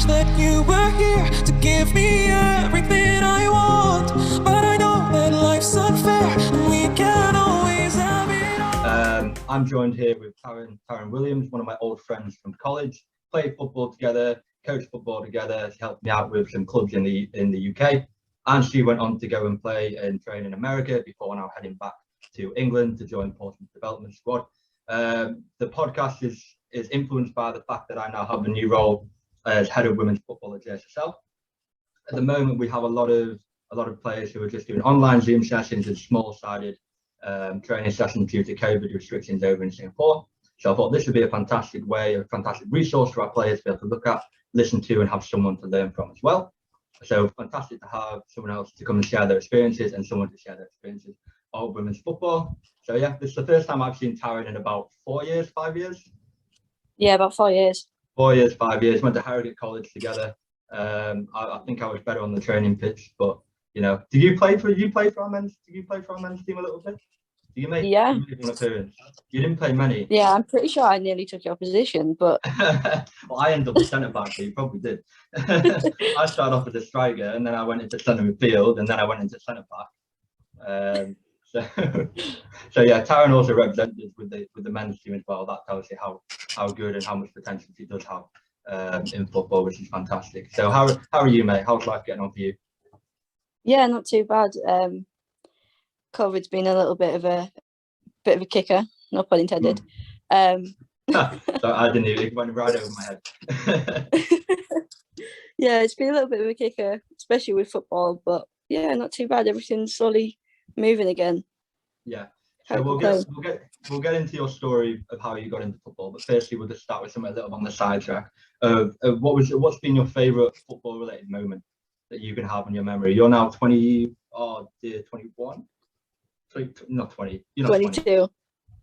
wish that you were here to give me everything I want, but I know that life's unfair and we can't always have it all. I'm joined here with Tarren Williams, one of my old friends from college. Played football together, coached football together. She helped me out with some clubs in the UK, and she went on to go and play and train in America before now heading back to England to join Portsmouth Development squad. The podcast is influenced by the fact that I now have a new role as head of women's football at JSSL. At the moment, we have a lot of players who are just doing online Zoom sessions and small-sided training sessions due to COVID restrictions over in Singapore. So I thought this would be a fantastic resource for our players to be able to look at, listen to, and have someone to learn from as well. So fantastic to have someone else to come and share their experiences and someone to share their experiences of women's football. So yeah, this is the first time I've seen Tarren in about 5 years. Yeah, about 4 years. 4 years, 5 years. Went to Harrogate College together. I think I was better on the training pitch, but you know, did you play for our men's team a little bit? You make an appearance. You didn't play many. Yeah, I'm pretty sure I nearly took your position, but well, I ended up a centre back, so you probably did. I started off as a striker, and then I went into centre midfield, and then I went into centre back. So yeah, Tarren also represented with the men's team as well. That tells you how good and how much potential he does have in football, which is fantastic. So how are you, mate? How's life getting on for you? Yeah, not too bad. COVID's been a little bit of a kicker, no pun intended. So I didn't even, it went right over my head. Yeah, it's been a little bit of a kicker, especially with football, but yeah, not too bad. Everything's slowly moving again. Yeah. So we'll get into your story of how you got into football, but firstly we'll just start with something a little on the sidetrack of what's been your favourite football related moment that you can have in your memory. You're now 21? Not 20. You're not 22.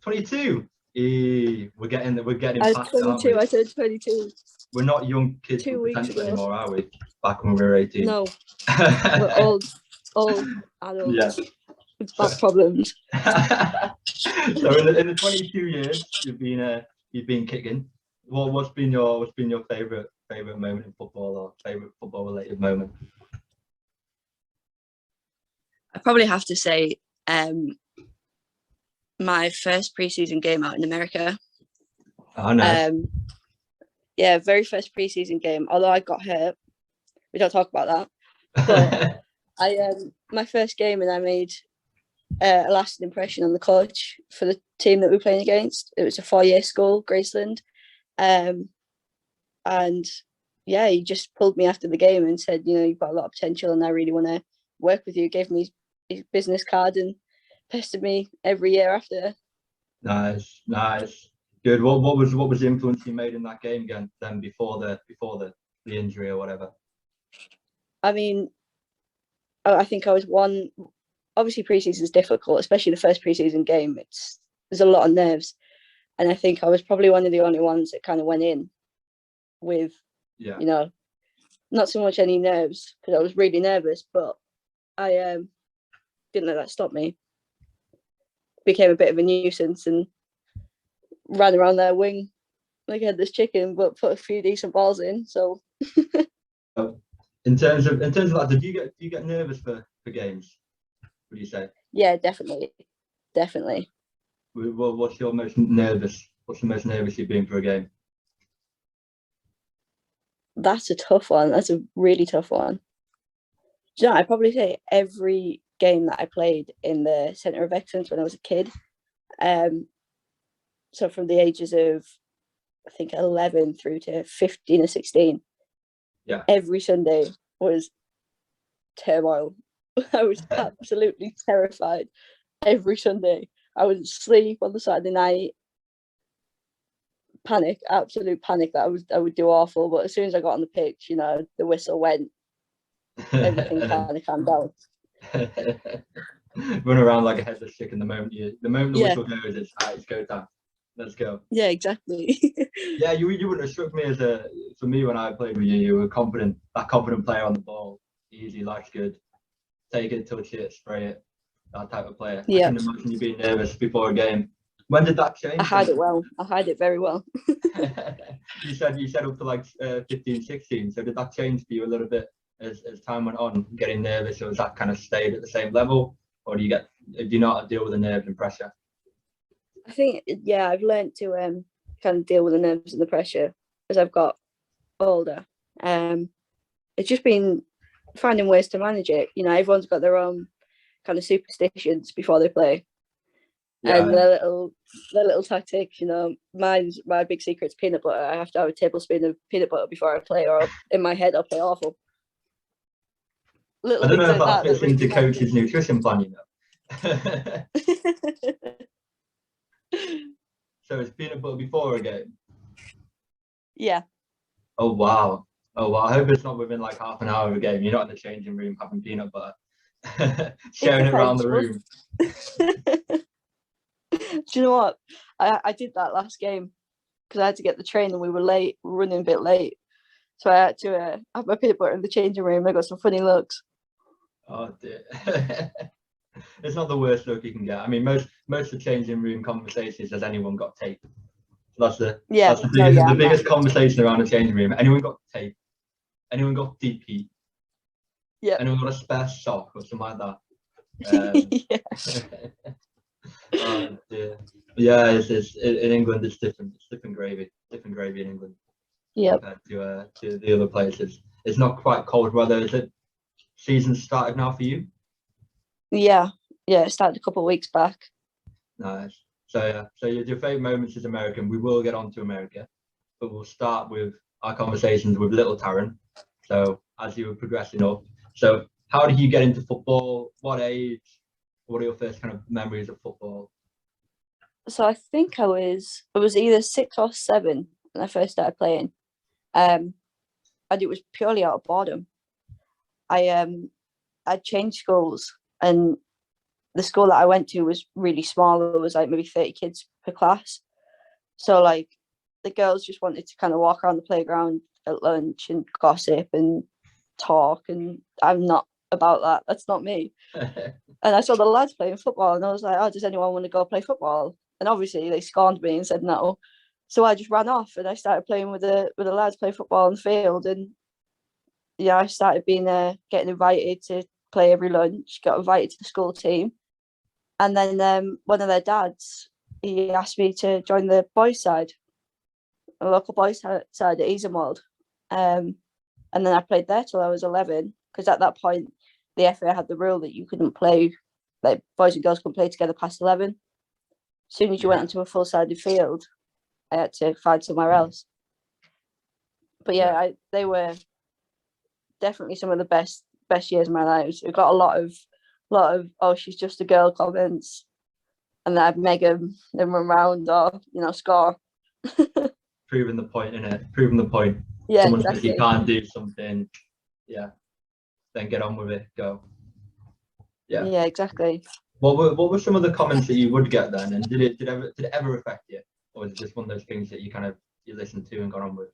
22. We're getting I was past 22. I turned 22. We're not young kids 2 with weeks potential ago. anymore, are we? Back when we were 18. No, we're old adults with back problems. So in the 22 years you've been kicking, what's been your favourite moment in football, or favourite football related moment? I probably have to say my first preseason game out in America. Oh, nice. Yeah, very first preseason game. Although I got hurt, we don't talk about that. But my first game, and I made a lasting impression on the coach for the team that we were playing against. It was a 4-year school, Graceland, and yeah, he just pulled me after the game and said, you know, you've got a lot of potential, and I really want to work with you. Gave me his business card and pestered me every year after. Nice. Good. What was the influence you made in that game again then before the injury or whatever? I mean, I think I was one. Obviously, preseason is difficult, especially the first preseason game. There's a lot of nerves, and I think I was probably one of the only ones that kind of went in with, you know, not so much any nerves, because I was really nervous, but I didn't let that stop me. Became a bit of a nuisance and ran around their wing like a headless chicken, but put a few decent balls in. So in terms of that, do you get nervous for games? What do you say? Yeah, definitely. What's the most nervous you've been for a game? That's a tough one. That's a really tough one. Do you know, I'd probably say every game that I played in the Centre of Excellence when I was a kid. So from the ages of, I think, 11 through to 15 or 16. Yeah. Every Sunday was turmoil. I was absolutely terrified every Sunday. I would sleep on the Saturday night. Absolute panic that I would do awful. But as soon as I got on the pitch, you know, the whistle went, everything kind of calmed down. Run around like a headless chicken the moment the whistle goes, it's go time. Let's go. Yeah, exactly. Yeah, you wouldn't have struck me for me when I played with you. You were that confident player on the ball. Easy, life's good. Take it, touch it, spray it. That type of player. Yeah. I couldn't imagine you being nervous before a game. When did that change? I hide it well. I hide it very well. You said up to like 15, 16. So did that change for you a little bit as time went on, getting nervous, or was that kind of stayed at the same level, or do you not deal with the nerves and pressure? I think, yeah, I've learned to kind of deal with the nerves and the pressure as I've got older. It's just been finding ways to manage it. You know, everyone's got their own kind of superstitions before they play, and their little tactics. You know, my big secret's peanut butter. I have to have a tablespoon of peanut butter before I play, or in my head I'll play awful. I don't know if that fits into coach's nutrition plan, you know. So it's peanut butter before a game? Yeah. Oh wow. I hope it's not within like half an hour of a game. You're not in the changing room having peanut butter, sharing it around the room. Do you know what? I did that last game because I had to get the train and we were late, running a bit late. So I had to have my peanut butter in the changing room. I got some funny looks. Oh dear. It's not the worst look you can get. I mean, most of the changing room conversations, has anyone got tape? That's the biggest conversation around the changing room. Anyone got tape? Anyone got DP? Yeah. Anyone got a spare sock or something like that? Oh dear. Yeah, it's in England. It's different. It's different gravy in England. Yeah. Compared to the other places. It's not quite cold weather. Is it? Season started now for you? Yeah. It started a couple of weeks back. Nice. So your favourite moments is American. We will get on to America, but we'll start with our conversations with little Tarren. So as you were progressing up, so how did you get into football? What age? What are your first kind of memories of football? So I think I was either 6 or 7 when I first started playing, and it was purely out of boredom. I changed schools, and the school that I went to was really small. There was like maybe 30 kids per class. So like the girls just wanted to kind of walk around the playground at lunch and gossip and talk, and I'm not about that. That's not me. And I saw the lads playing football, and I was like, oh, does anyone want to go play football? And obviously they scorned me and said no. So I just ran off and I started playing with the lads, play football on the field. And yeah, I started getting invited to play every lunch, got invited to the school team. And then one of their dads, he asked me to join the boys' side, a local boys' side at Easenwald. And then I played there till I was 11, because at that point, the FA had the rule that you couldn't play, like boys and girls couldn't play together past 11. As soon as you went onto a full-sided field, I had to find somewhere else. But yeah, they were definitely some of the best years of my life. We got a lot of oh, she's just a girl comments, and then I'd make them run around or score. Proving the point, innit? Proving the point. Yeah, someone exactly. says you can't do something, then get on with it. Go. Yeah, exactly. What were some of the comments that you would get then, and did it ever affect you, or was it just one of those things that you listened to and got on with?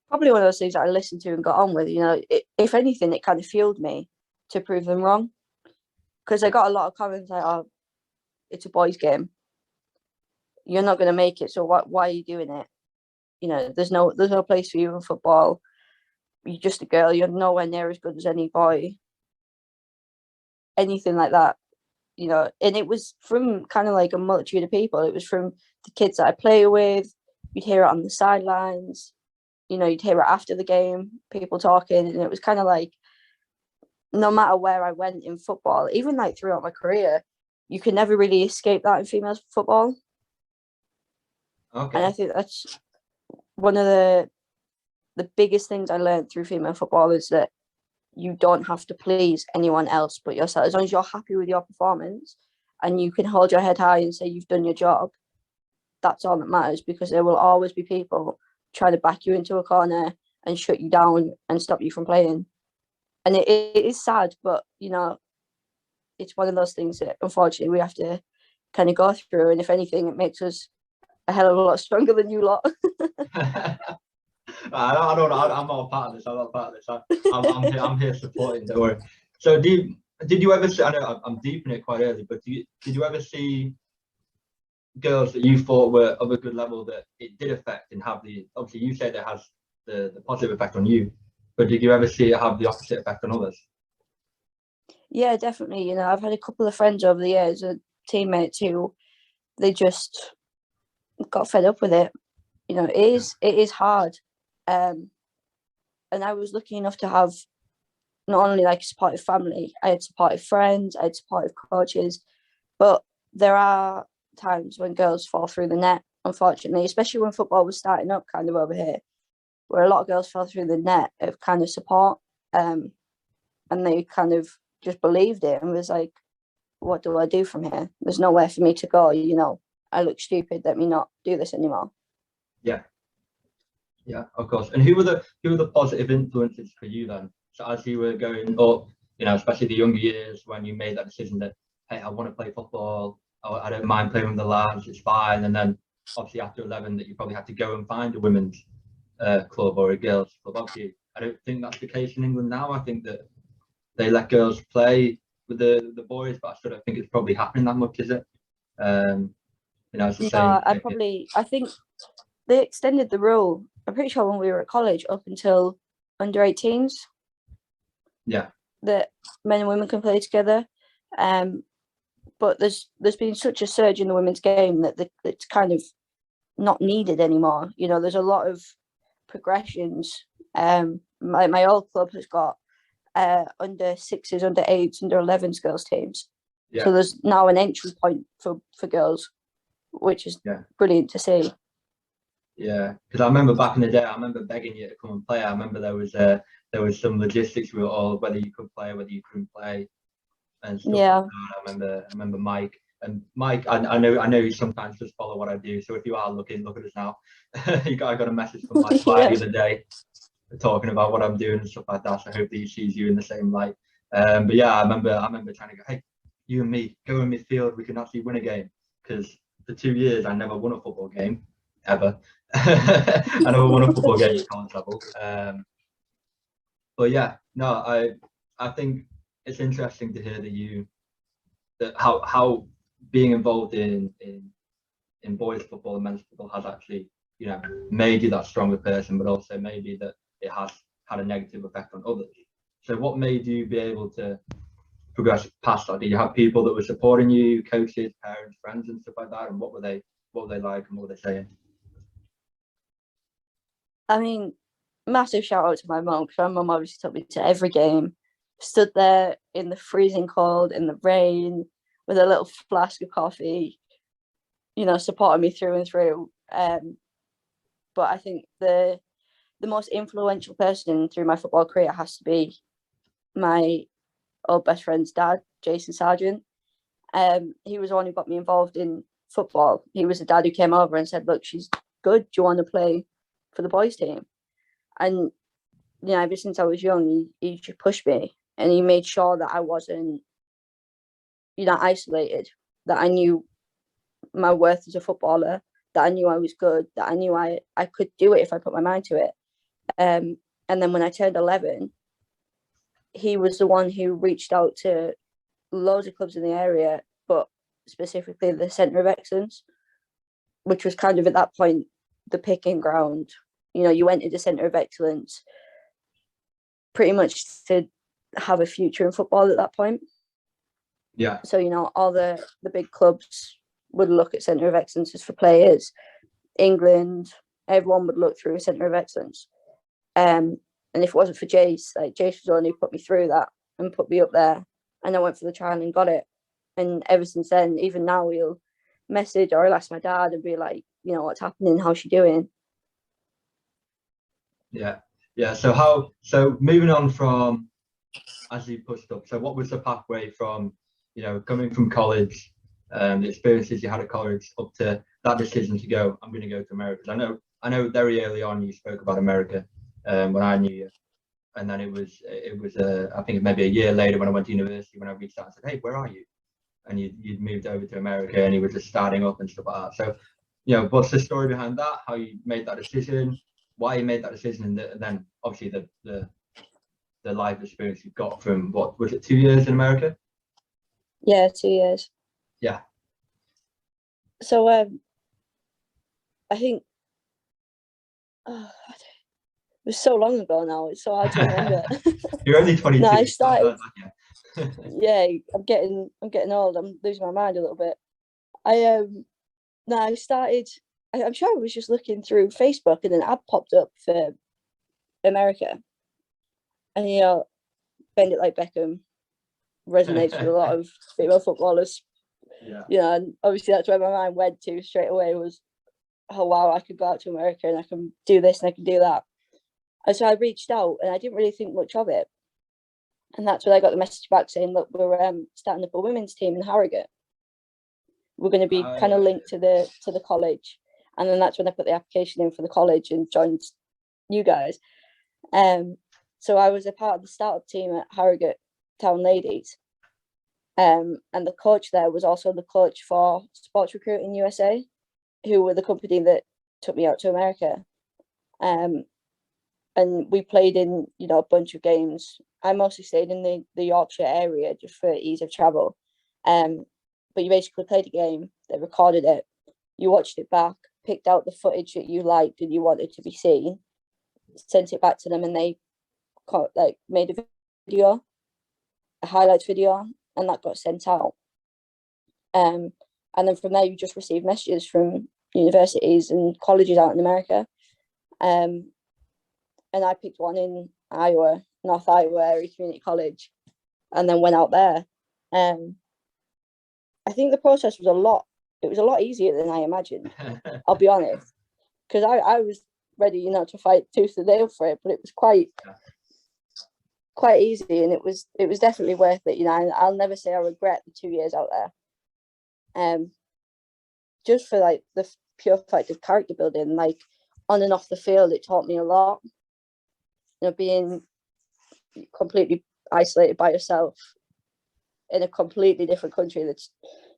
Probably one of those things that I listened to and got on with. If anything, it kind of fueled me to prove them wrong, because I got a lot of comments like, "Oh, it's a boys' game. You're not going to make it. So why are you doing it? There's no place for you in football. You're just a girl. You're nowhere near as good as any boy." Anything like that, and it was from kind of like a multitude of people. It was from the kids that I play with. You'd hear it on the sidelines, you'd hear it after the game, people talking, and it was kind of like, no matter where I went in football, even like throughout my career, you can never really escape that in female football. Okay. And I think that's one of the biggest things I learned through female football, is that you don't have to please anyone else but yourself. As long as you're happy with your performance and you can hold your head high and say you've done your job, that's all that matters, because there will always be people trying to back you into a corner and shut you down and stop you from playing. And it is sad, but it's one of those things that unfortunately we have to kind of go through. And if anything, it makes us a hell of a lot stronger than you lot. I don't know. I'm not a part of this. I'm here supporting. Don't worry. So did you ever see? I know I'm deep in it quite early, but did you ever see girls that you thought were of a good level that it did affect and have the, obviously you said it has the positive effect on you, but did you ever see it have the opposite effect on others? Yeah, definitely. You know, I've had a couple of friends over the years, teammates who they just got fed up with it. You know, it is hard. And I was lucky enough to have not only like a supportive family, I had supportive friends, I had supportive coaches, but there are times when girls fall through the net, unfortunately, especially when football was starting up kind of over here, where a lot of girls fell through the net of kind of support, and they kind of just believed it and was like, what do I do from here? There's nowhere for me to go, you know, I look stupid, let me not do this anymore. Yeah, of course. And who were the positive influences for you then? So as you were going up, you know, especially the younger years when you made that decision that, hey, I want to play football, I don't mind playing with the lads, it's fine. And then obviously after 11 that you probably had to go and find a women's club or a girls club. Obviously, I don't think that's the case in England now. I think that they let girls play with the boys, but I still don't think it's probably happening that much, is it? You know, it's the same. I think they extended the rule. I'm pretty sure when we were at college up until under 18s. Yeah. That men and women can play together. But there's been such a surge in the women's game that it's kind of not needed anymore. You know, there's a lot of progressions. My old club has got under 6s, under 8s, under 11s girls teams. Yeah. So there's now an entry point for girls, which is brilliant to see. Yeah, because I remember back in the day, I remember begging you to come and play. I remember there was some logistics with all whether you could play, whether you couldn't play, and stuff. Yeah. Like that. I remember Mike, and Mike. I know you sometimes just follow what I do. So if you are looking, look at us now. I got a message from Mike the other day talking about what I'm doing and stuff like that. So I hope that he sees you in the same light. But yeah, I remember trying to go, hey, you and me go in midfield. We can actually win a game, because for 2 years I never won a football game ever. I never won a football game at college level. But yeah, no, I think it's interesting to hear that how being involved in boys football and men's football has actually, you know, made you that stronger person, but also maybe that it has had a negative effect on others. So what made you be able to progress past that? Did you have people that were supporting you, coaches, parents, friends and stuff like that? And what were they like and what were they saying? I mean, massive shout out to my mum, because my mum obviously took me to every game, stood there in the freezing cold, in the rain, with a little flask of coffee, you know, supporting me through and through. But I think the most influential person through my football career has to be my old best friend's dad, Jason Sargent. He was the one who got me involved in football. He was the dad who came over and said, look, she's good, do you want to play for the boys team? And you know, ever since I was young, he just pushed me, and he made sure that I wasn't, you know, isolated, that I knew my worth as a footballer, that I knew I was good, that I knew I could do it if I put my mind to it. And then when I turned 11, he was the one who reached out to loads of clubs in the area, but specifically the Centre of Excellence, which was kind of at that point the picking ground. You know, you went to the Centre of Excellence pretty much to have a future in football at that point. Yeah. So, you know, all the big clubs would look at Centre of Excellence for players. England, everyone would look through a Centre of Excellence. And if it wasn't for Jace, like Jace was the one who put me through that and put me up there. And I went for the trial and got it. And ever since then, even now, he'll message or he'll ask my dad and be like, you know, what's happening? How's she doing? Yeah. Yeah. So moving on from as you pushed up, so what was the pathway from, you know, coming from college, the experiences you had at college up to that decision to go, I'm going to go to America? Because I know very early on you spoke about America when I knew you. And then it was I think maybe a year later when I went to university, when I reached out and said, hey, where are you? And you'd moved over to America and you were just starting up and stuff like that. So, you know, what's the story behind that? How you made that decision? Why you made that decision? And then obviously the life experience you got from, what was it, 2 years in America? Yeah, 2 years. Yeah. So I think it was so long ago now. It's so hard to remember. You're only 22. No, I so started. yeah. Yeah, I'm getting old. I'm losing my mind a little bit. I started. I'm sure I was just looking through Facebook and an ad popped up for America, and Bend It Like Beckham resonates with a lot of female footballers. Yeah. And obviously that's where my mind went to straight away was, oh wow, I could go out to America and I can do this and I can do that. And so I reached out and I didn't really think much of it. And that's when I got the message back saying, look, we're starting up a women's team in Harrogate. We're going to be kind of linked to the college. And then that's when I put the application in for the college and joined you guys. So I was a part of the startup team at Harrogate Town Ladies. And the coach there was also the coach for Sports Recruiting USA, who were the company that took me out to America. And we played in, a bunch of games. I mostly stayed in the Yorkshire area just for ease of travel. But you basically played a game, they recorded it, you watched it back, picked out the footage that you liked and you wanted to be seen, sent it back to them, and they made a video, a highlights video, and that got sent out. And then from there, you just receive messages from universities and colleges out in America. And I picked one in Iowa, North Iowa Area Community College, and then went out there. I think the process was a lot easier than I imagined. I'll be honest, because I was ready, to fight tooth and nail for it, but it was quite easy, and it was definitely worth it. I'll never say I regret the 2 years out there. Just for the pure fact of character building, on and off the field, it taught me a lot. Being completely isolated by yourself in a completely different country that's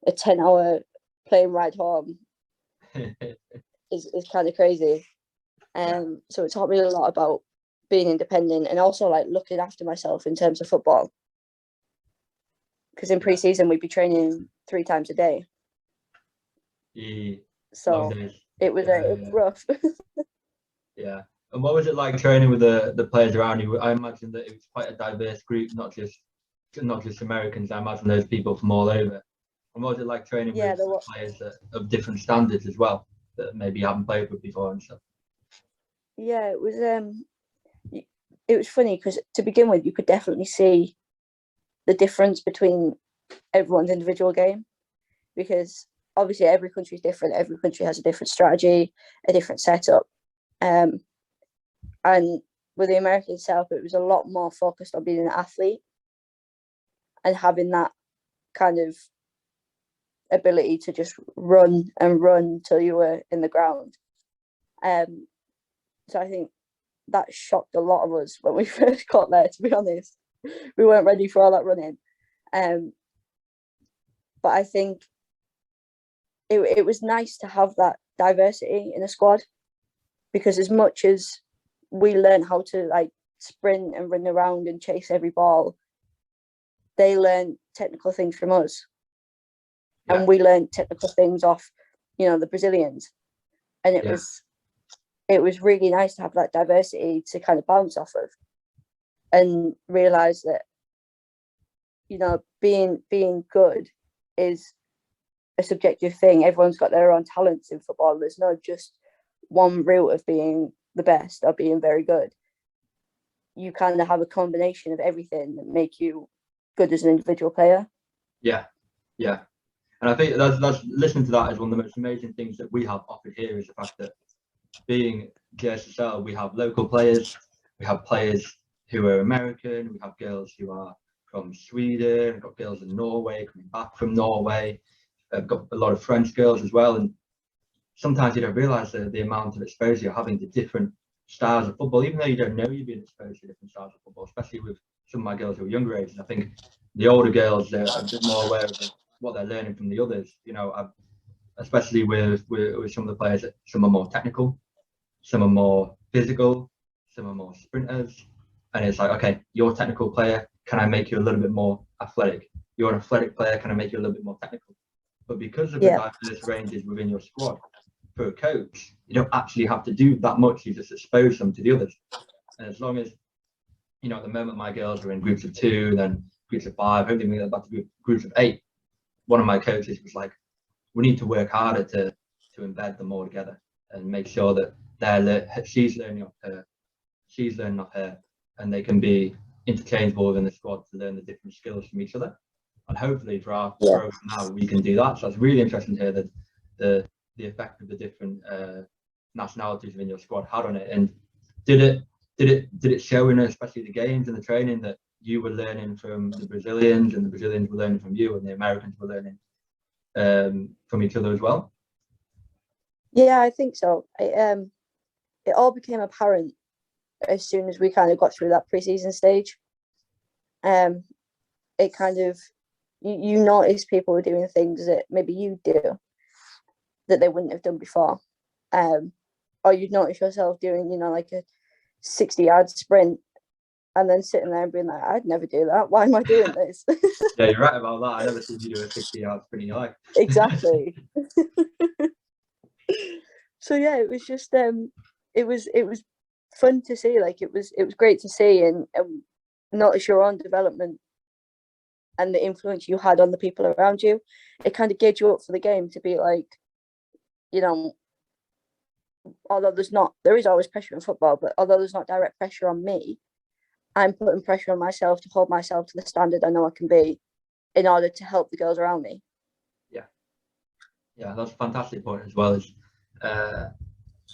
a 10-hour plane ride home is kind of crazy. So it taught me a lot about being independent and also looking after myself in terms of football. Because in pre-season we'd be training 3 times a day. So it was rough. Yeah. And what was it like training with the players around you? I imagine that it was quite a diverse group, not just Americans. I imagine there's people from all over. And what was it like training with players of different standards as well, that maybe you haven't played with before and stuff? Yeah, it was funny because to begin with, you could definitely see the difference between everyone's individual game, because obviously every country is different. Every country has a different strategy, a different setup. And with the American itself, it was a lot more focused on being an athlete and having that kind of ability to just run and run till you were in the ground. So I think that shocked a lot of us when we first got there, to be honest. We weren't ready for all that running. But I think it was nice to have that diversity in a squad, because as much as we learned how to sprint and run around and chase every ball, they learned technical things from us. Yeah. And we learned technical things off, the Brazilians. And it was really nice to have that diversity to kind of bounce off of, and realize that, being good is a subjective thing. Everyone's got their own talents in football. There's no just one route of being the best or being very good. You kind of have a combination of everything that make you good as an individual player. Yeah. And I think that's listening to that is one of the most amazing things that we have offered here, is the fact that being JSSL, we have local players, we have players who are American, we have girls who are from Sweden, we've got girls in Norway coming back from Norway, I've got a lot of French girls as well. And sometimes you don't realise the amount of exposure you're having to different styles of football, even though you don't know you're being exposed to different styles of football, especially with some of my girls who are younger ages. I think the older girls, they're a bit more aware of what they're learning from the others, especially with some of the players. Some are more technical, some are more physical, some are more sprinters, and it's like, okay, you're a technical player, can I make you a little bit more athletic? You're an athletic player, can I make you a little bit more technical? But because of the diverse ranges within your squad, for a coach, you don't actually have to do that much. You just expose them to the others. And as long as, at the moment my girls are in groups of 2, then groups of 5, hopefully we get back to groups of 8. One of my coaches was like, we need to work harder to embed them all together and make sure that she's learning off her, and they can be interchangeable within the squad to learn the different skills from each other. And hopefully for our program now we can do that. So it's really interesting to hear that the effect of the different nationalities within your squad had on it. And did it show in especially the games and the training that you were learning from the Brazilians and the Brazilians were learning from you and the Americans were learning from each other as well? Yeah, I think so. It all became apparent as soon as we kind of got through that preseason stage. It kind of, you notice people were doing things that maybe you do that they wouldn't have done before. Or you'd notice yourself doing, like a 60-yard sprint and then sitting there and being like, I'd never do that. Why am I doing this? Yeah, you're right about that. I never seen you do a 60-yard sprint in your life. Exactly. So yeah, it was just it was fun to see. Like it was great to see and notice your own development and the influence you had on the people around you. It kind of geared you up for the game to be like, although there is always pressure in football, but although there's not direct pressure on me, I'm putting pressure on myself to hold myself to the standard I know I can be in order to help the girls around me. Yeah, that's a fantastic point as well, as the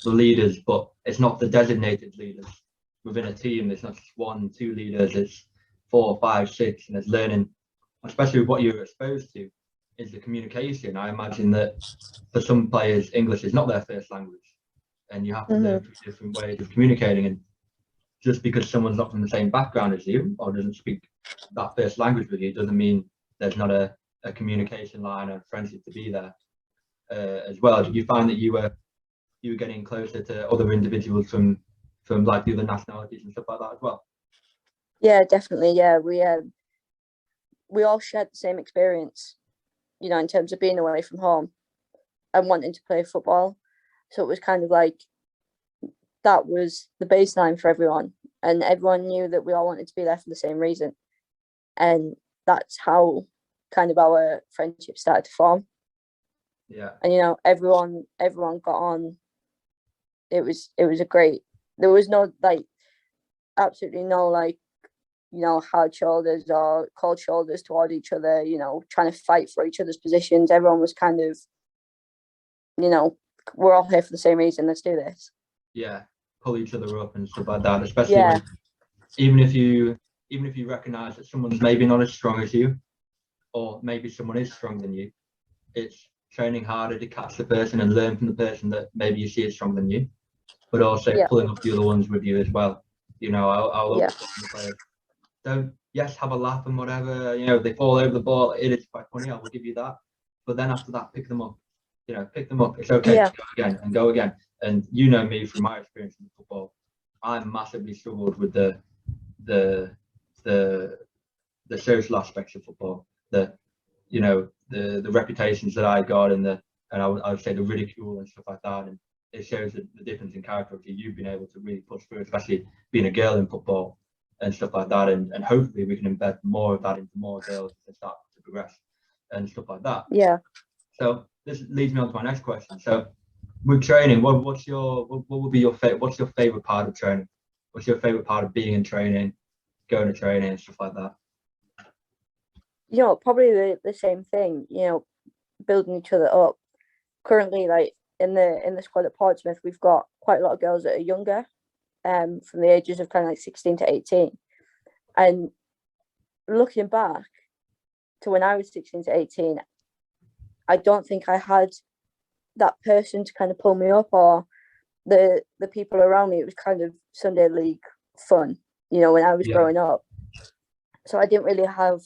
leaders, but it's not the designated leaders within a team. It's not just 1, 2 leaders, it's 4, 5, 6, and it's learning, especially with what you're exposed to, is the communication. I imagine that for some players, English is not their first language, and you have to learn through different ways of communicating. And just because someone's not from the same background as you or doesn't speak that first language with you doesn't mean there's not a communication line or friendship to be there as well. Did you find that you were getting closer to other individuals from like the other nationalities and stuff like that as well? Yeah, definitely. Yeah, we all shared the same experience, in terms of being away from home and wanting to play football. So it was kind of like that was the baseline for everyone, and everyone knew that we all wanted to be there for the same reason, and that's how kind of our friendship started to form. Yeah, and everyone got on. It was a great. There was no absolutely no hard shoulders or cold shoulders toward each other. Trying to fight for each other's positions. Everyone was kind of, we're all here for the same reason. Let's do this. Yeah, pull each other up and stuff like that. Especially when, even if you recognise that someone's maybe not as strong as you, or maybe someone is stronger than you, it's training harder to catch the person and learn from the person that maybe you see is stronger than you, but also pulling up the other ones with you as well. I'll always say to the players, don't have a laugh and whatever. They fall over the ball. It is quite funny. I will give you that. But then after that, pick them up. Pick them up. It's okay to go again and go again. And me from my experience in football, I massively struggled with the social aspects of football. The reputations that I got and I would say the ridicule and stuff like that. And it shows the difference in character that you've been able to really push through, especially being a girl in football and stuff like that. And hopefully we can embed more of that into more girls as they start to progress and stuff like that. Yeah. So this leads me on to my next question. So with training, what would be your what's your favorite part of training? What's your favorite part of being in training, going to training and stuff like that? Probably the same thing, building each other up. Currently, in the squad at Portsmouth, we've got quite a lot of girls that are younger, from the ages of kind of 16 to 18. And looking back to when I was 16 to 18, I don't think I had that person to kind of pull me up, or the people around me. It was kind of Sunday league fun, when I was growing up. So I didn't really have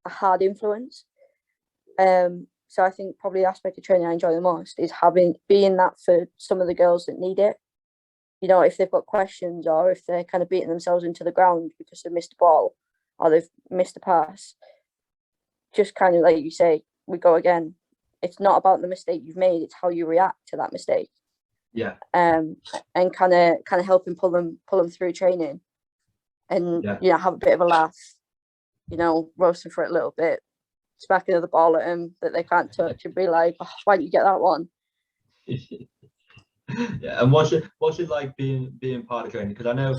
a hard influence. So I think probably the aspect of training I enjoy the most is being that for some of the girls that need it. If they've got questions or if they're kind of beating themselves into the ground because they've missed a ball or they've missed a pass, just kind of like you say, we go again. it's not about the mistake you've made, it's how you react to that mistake. Yeah. And kind of helping pull them through training, and have a bit of a laugh, roast them for it a little bit, smack another ball at them that they can't touch, and be like, oh, why didn't you get that one? Yeah. And what's it like being part of training? Because I know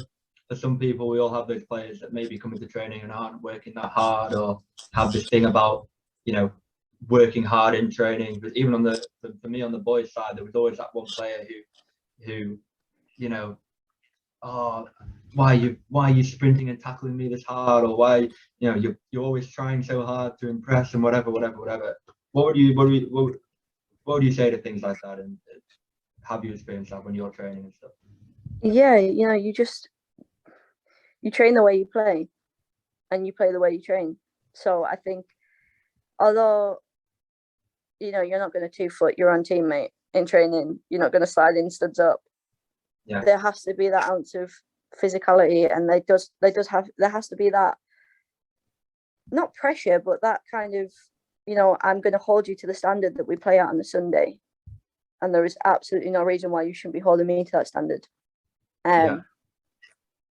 for some people, we all have those players that maybe come into training and aren't working that hard, or have this thing about working hard in training. But even for me on the boys' side, there was always that one player who oh, why are you sprinting and tackling me this hard, or why you're always trying so hard to impress, and whatever. What would you say to things like that, and have you experienced that when you're training and stuff? Yeah, you train the way you play, and you play the way you train. So I think, although you're not going to 2-foot your own teammate in training, you're not going to slide in studs up. Yeah. There has to be that ounce of physicality, and there has to be that, not pressure, but that kind of, I'm going to hold you to the standard that we play at on a Sunday, and there is absolutely no reason why you shouldn't be holding me to that standard.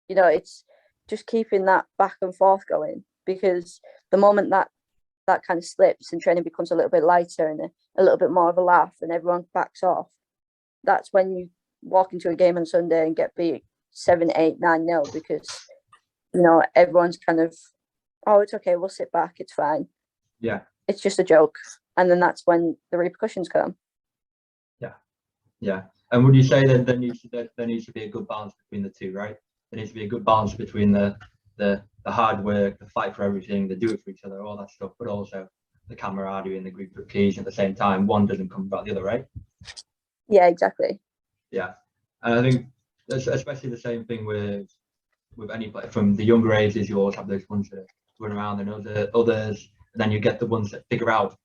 It's just keeping that back and forth going, because the moment that kind of slips and training becomes a little bit lighter and a little bit more of a laugh and everyone backs off, that's when you walk into a game on Sunday and get beat 7-8-9-0, because everyone's kind of, oh, it's okay, we'll sit back, it's fine, it's just a joke. And then that's when the repercussions come. And would you say that there needs to be a good balance between the two, right? There needs to be a good balance between the hard work, the fight for everything, the do it for each other, all that stuff, but also the camaraderie and the group of cohesion at the same time. One doesn't come without the other, right? Yeah, exactly. Yeah. And I think that's especially the same thing with any player. From the younger ages, you always have those ones that run around, and others, and then you get the ones that figure out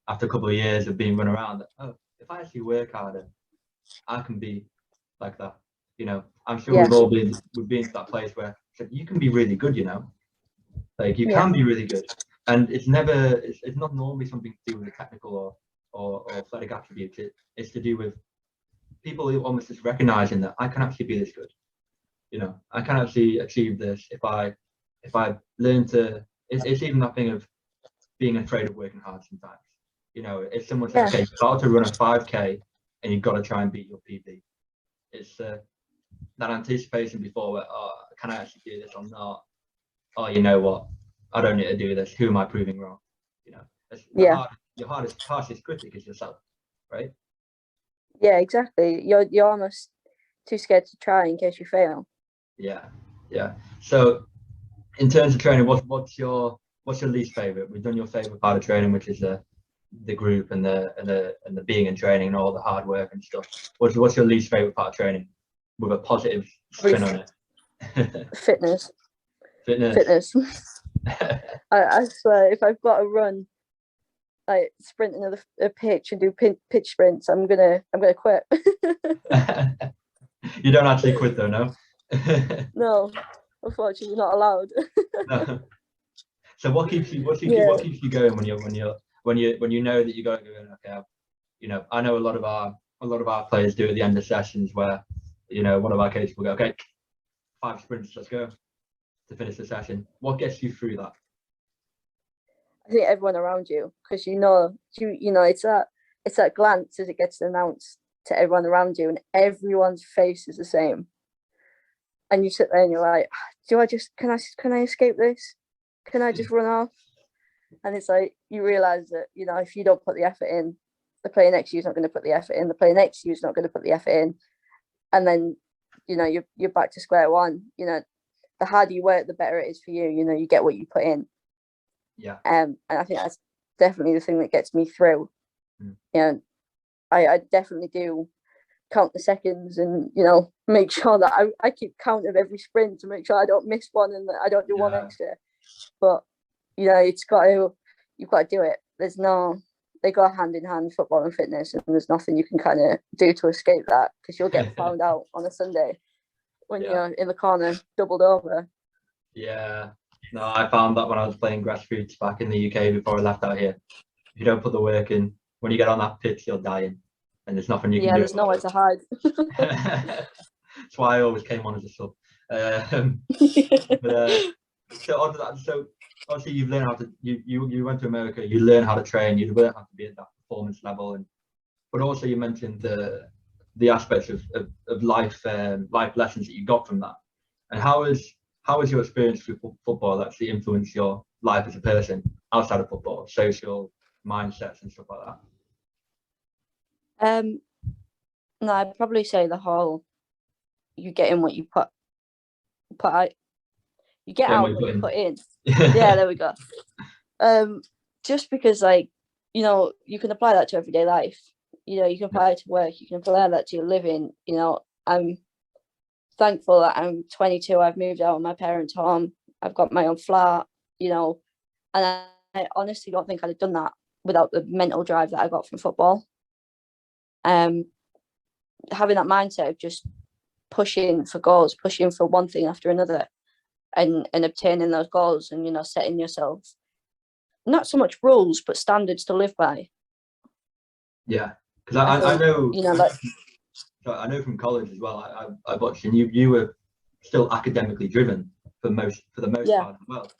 after a couple of years of being run around that, oh, if I actually work harder, I can be like that. I'm sure we've been to that place where you can be really good, like you can be really good, and it's not normally something to do with a technical or athletic attribute. It's to do with people who almost just recognizing that I can actually be this good. I can actually achieve this if I learn to. It's even that thing of being afraid of working hard sometimes. If someone says, okay, you've got to run a 5K and you've got to try and beat your PB, it's that anticipation before where, oh, can I actually do this or not? Oh, you know what? I don't need to do this. Who am I proving wrong? Your harshest critic is yourself, right? Yeah, exactly. You're almost too scared to try in case you fail. Yeah. So, in terms of training, what's your least favorite? We've done your favorite part of training, which is the group and the being in training and all the hard work and stuff. What's your least favorite part of training, with a positive spin on it? Fitness. I swear, if I've got to run, like sprinting a pitch and do pitch sprints, I'm gonna quit. You don't actually quit though, no? No, unfortunately, not allowed. No. So what keeps you going when you know that you got to go in? Okay, I know a lot of our players do at the end of sessions where one of our coaches will go, okay, 5 sprints, let's go to finish the session. What gets you through that? I think everyone around you, because it's that glance as it gets announced to everyone around you, and everyone's face is the same. And you sit there and you're like, can I escape this? Can I just run off? And it's like, you realise that, if you don't put the effort in, the player next to you is not going to put the effort in, the player next to you is not going to put the effort in. And then, you're back to square one. The harder you work, the better it is for you. You get what you put in. Yeah. And I think that's definitely the thing that gets me through. I definitely do count the seconds and make sure that I keep count of every sprint to make sure I don't miss one and that I don't do one extra. But you've got to do it. They go hand in hand, football and fitness, and there's nothing you can kind of do to escape that, because you'll get found out on a Sunday when you're in the corner doubled over. Yeah. No, I found that when I was playing grassroots back in the UK before I left out here. If you don't put the work in, when you get on that pitch, you're dying, and there's nothing you can do. Yeah, there's nowhere to hide. That's why I always came on as a sub. So on to that, so obviously you've learned how to you went to America, you learn how to train, you learn how to be at that performance level, and but also you mentioned the aspects of life lessons that you got from that. And how has your experience with football actually influenced your life as a person outside of football, social mindsets and stuff like that? No, I'd probably say the whole you get in what you put out. You get out what you put in. Yeah, there we go. Just because, like, you know, you can apply that to everyday life. You know, you can apply it to work. You can apply that to your living. You know, I'm thankful that I'm 22. I've moved out of my parents' home. I've got my own flat. You know, and I honestly don't think I'd have done that without the mental drive that I got from football. Having that mindset of just pushing for goals, pushing for one thing after another, and obtaining those goals, and, you know, setting yourself not so much rules but standards to live by. Yeah, because I know, you know, like, I know from college as well. I watched, and you were still academically driven for the most part as well,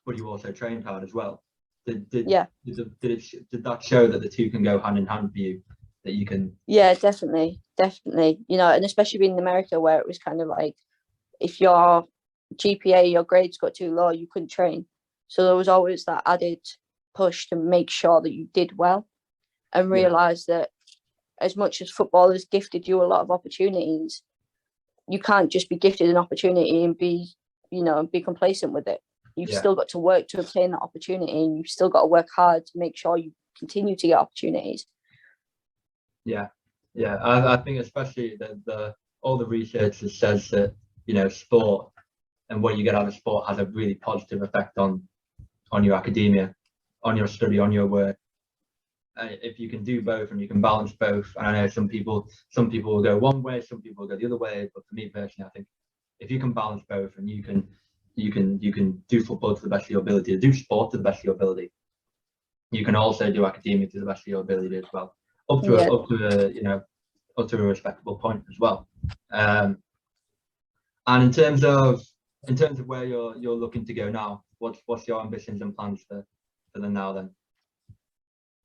but you also trained hard as well. Did that show that the two can go hand in hand for you? That you can. Yeah, definitely. You know, and especially being in America, where it was kind of like, if your GPA, your grades got too low, you couldn't train. So there was always that added push to make sure that you did well, and realize that as much as football has gifted you a lot of opportunities, you can't just be gifted an opportunity and be complacent with it. You've still got to work to obtain that opportunity, and you've still got to work hard to make sure you continue to get opportunities. Yeah, I think especially all the research that says that, you know, sport and what you get out of sport has a really positive effect on your academia, on your study, on your work. If you can do both and you can balance both, and I know some people will go one way, some people will go the other way, but for me personally, I think if you can balance both and you can do football to the best of your ability, do sport to the best of your ability, you can also do academia to the best of your ability as well, up to a respectable point as well. And in terms of where you're looking to go now, what's your ambitions and plans for the now then?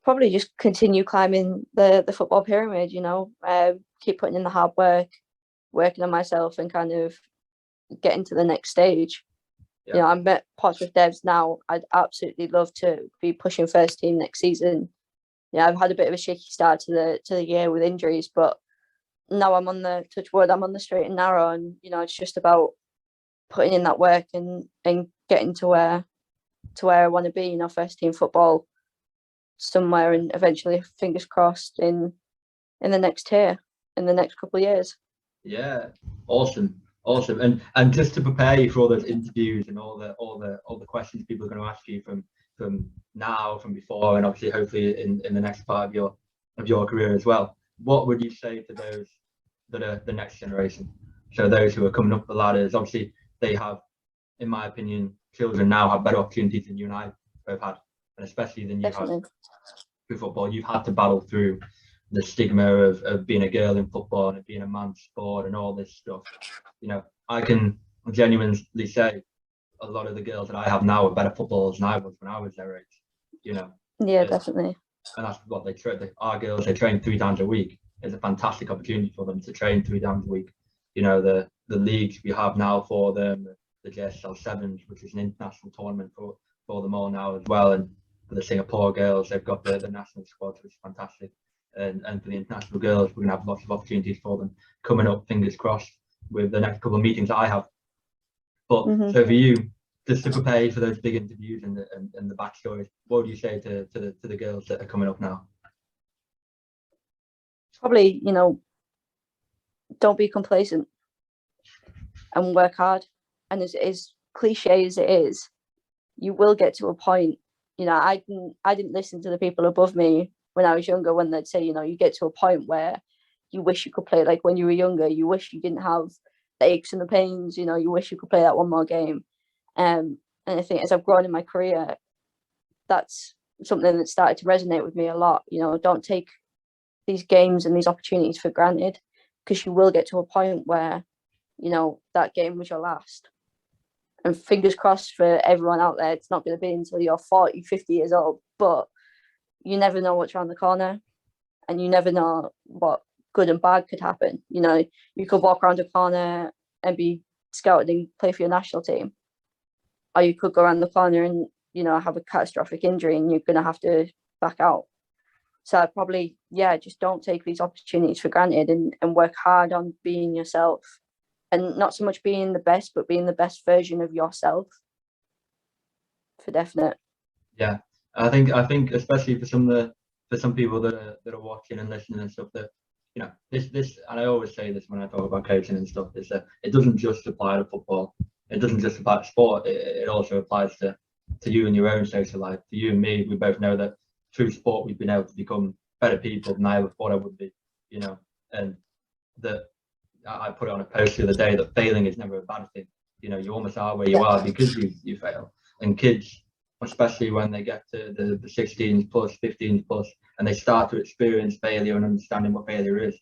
Probably just continue climbing the football pyramid, you know, keep putting in the hard work, working on myself, and kind of getting to the next stage. You know, I'm at Portsmouth Devs now. I'd absolutely love to be pushing first team next season. Yeah, I've had a bit of a shaky start to the year with injuries, but now I'm on the touch wood, I'm on the straight and narrow, and, you know, it's just about putting in that work and getting to where I want to be, you know, first team football somewhere, and eventually, fingers crossed, in the next tier in the next couple of years. Yeah, awesome. And just to prepare you for all those interviews and all the questions people are going to ask you from now, from before, and obviously hopefully in the next part of your career as well, what would you say to those that are the next generation? So those who are coming up the ladders, obviously they have, in my opinion, children now have better opportunities than you and I both had, and especially than you have through football. You've had to battle through the stigma of being a girl in football and being a man's sport and all this stuff. You know, I can genuinely say a lot of the girls that I have now are better footballers than I was when I was their age. You know. Yeah, definitely. And that's what they train. Our girls, they train 3 times a week. It's a fantastic opportunity for them to train 3 times a week. You know, the leagues we have now for them, the JSSL Sevens, which is an international tournament for them all now as well. And for the Singapore girls, they've got the national squad, which is fantastic. And for the international girls, we're gonna have lots of opportunities for them coming up, fingers crossed, with the next couple of meetings that I have. But so for you, just to prepare for those big interviews and the backstories, what would you say to the girls that are coming up now? Probably, you know, don't be complacent and work hard. And as cliche as it is, you will get to a point. You know, I didn't listen to the people above me when I was younger, when they'd say, you know, you get to a point where you wish you could play like when you were younger. You wish you didn't have the aches and the pains. You know, you wish you could play that one more game. And I think as I've grown in my career, that's something that started to resonate with me a lot. You know, don't take these games and these opportunities for granted, because you will get to a point where, you know, that game was your last. And fingers crossed for everyone out there, it's not going to be until you're 40, 50 years old. But you never know what's around the corner, and you never know what good and bad could happen. You know, you could walk around a corner and be scouted and play for your national team, or you could go around the corner and, you know, have a catastrophic injury and you're going to have to back out. So I'd probably, just don't take these opportunities for granted, and work hard on being yourself, and not so much being the best, but being the best version of yourself, for definite. Yeah, I think especially for some people that are watching and listening and stuff, that, you know, this, and I always say this when I talk about coaching and stuff, is that it doesn't just apply to football. It doesn't just apply to sport. It also applies to you and your own social life. To you and me, we both know that through sport we've been able to become better people than I ever thought I would be. You know, and that I put it on a post the other day that failing is never a bad thing. You know, you almost are where you are because you fail. And kids, especially when they get to the 16s plus, 15s plus, and they start to experience failure and understanding what failure is,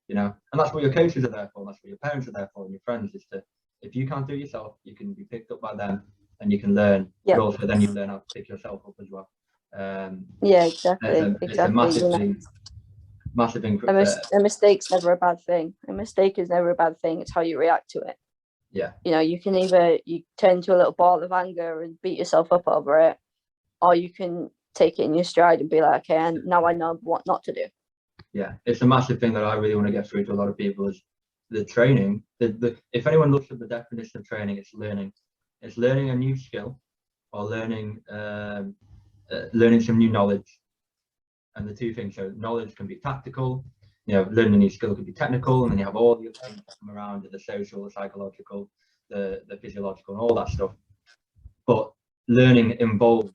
you know, and that's what your coaches are there for, and that's what your parents are there for, and your friends, is to, if you can't do it yourself, you can be picked up by them and you can learn, but also then you learn how to pick yourself up as well. Exactly. It's a massive thing. A mistake's never a bad thing. A mistake is never a bad thing. It's how you react to it. Yeah. You know, you can either turn to a little ball of anger and beat yourself up over it, or you can take it in your stride and be like, okay, and now I know what not to do. Yeah, it's a massive thing that I really want to get through to a lot of people, is the training. If anyone looks at the definition of training, it's learning. It's learning a new skill, or learning some new knowledge. And the two things, so knowledge can be tactical, you know, learning a new skill can be technical, and then you have all the other things that come around, the social, the psychological, the physiological, and all that stuff. But learning involves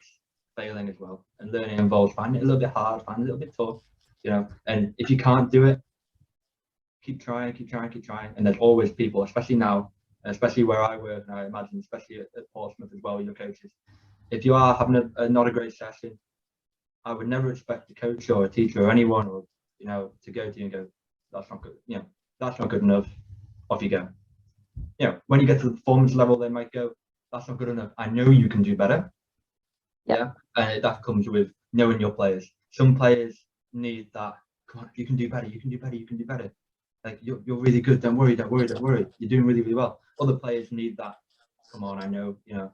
failing as well, and learning involves finding it a little bit hard, finding it a little bit tough, you know. And if you can't do it, keep trying. And there's always people, especially now, especially where I work, and I imagine especially at Portsmouth as well, your coaches, if you are having not a great session, I would never expect a coach or a teacher or anyone, or, you know, to go to you and go, that's not good, you know, that's not good enough, off you go. You know, when you get to the performance level, they might go, that's not good enough, I know you can do better. Yeah. And that comes with knowing your players. Some players need that, come on, you can do better, you can do better. Like, you're really good, don't worry, you're doing really, really well. Other players need that, come on, I know, you know,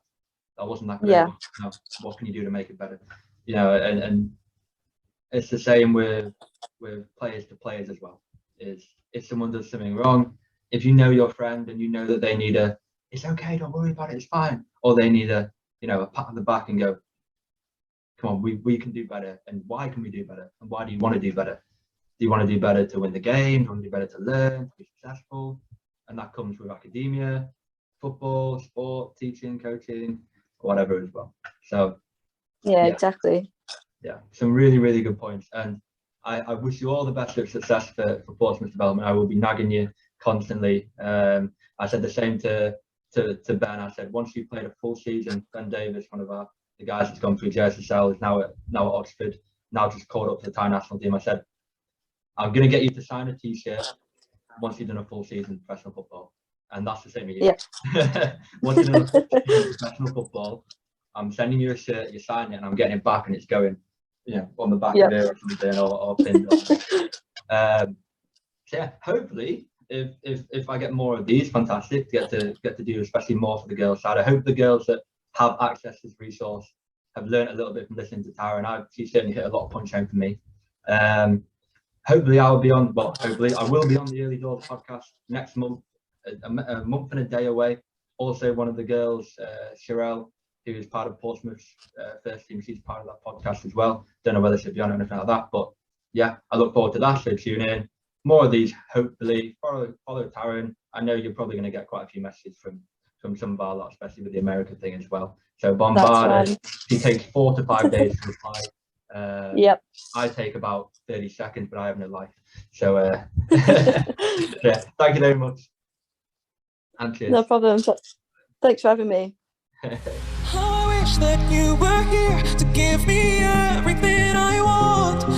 that wasn't that good. Yeah. You know, what can you do to make it better? You know, and it's the same with players to players as well. Is if someone does something wrong, if you know your friend and you know that they need it's okay, don't worry about it, it's fine, or they need a pat on the back and go, come on, we can do better. And why can we do better? And why do you want to do better? Do you want to do better to win the game? Do you want to do better to learn, to be successful? And that comes with academia, football, sport, teaching, coaching, whatever as well. So yeah, exactly. Yeah, some really, really good points. And I wish you all the best of success for Portsmouth Development. I will be nagging you constantly. I said the same to Ben. I said, once you've played a full season, Ben Davis, one of the guys that's gone through JSSL, is now at Oxford, now just called up to the Thai national team. I said, I'm going to get you to sign a t-shirt once you've done a full season of professional football. And that's the same with you. Yeah. Once you've done a full season of professional football, I'm sending you a shirt, you sign it, and I'm getting it back, and it's going, you know, on the back of it or something, or pinned on. So yeah, hopefully, if I get more of these, fantastic. Get to do especially more for the girls' side. I hope the girls that have access to this resource have learned a little bit from listening to Tara, and she certainly hit a lot of punch home for me. Hopefully I will be on the Early Doors podcast next month, a month and a day away. Also, one of the girls, Sherelle, who is part of Portsmouth's first team, she's part of that podcast as well. Don't know whether she'll be on or anything like that, but yeah, I look forward to that. So tune in. More of these, hopefully. Follow Tarran. I know you're probably going to get quite a few messages from some of our lot, especially with the American thing as well. So bombard. He takes 4 to 5 days to reply. I take about 30 seconds, but I have no life. So yeah, thank you very much. And cheers. No problem. Thanks for having me. How I wish that you were here to give me everything I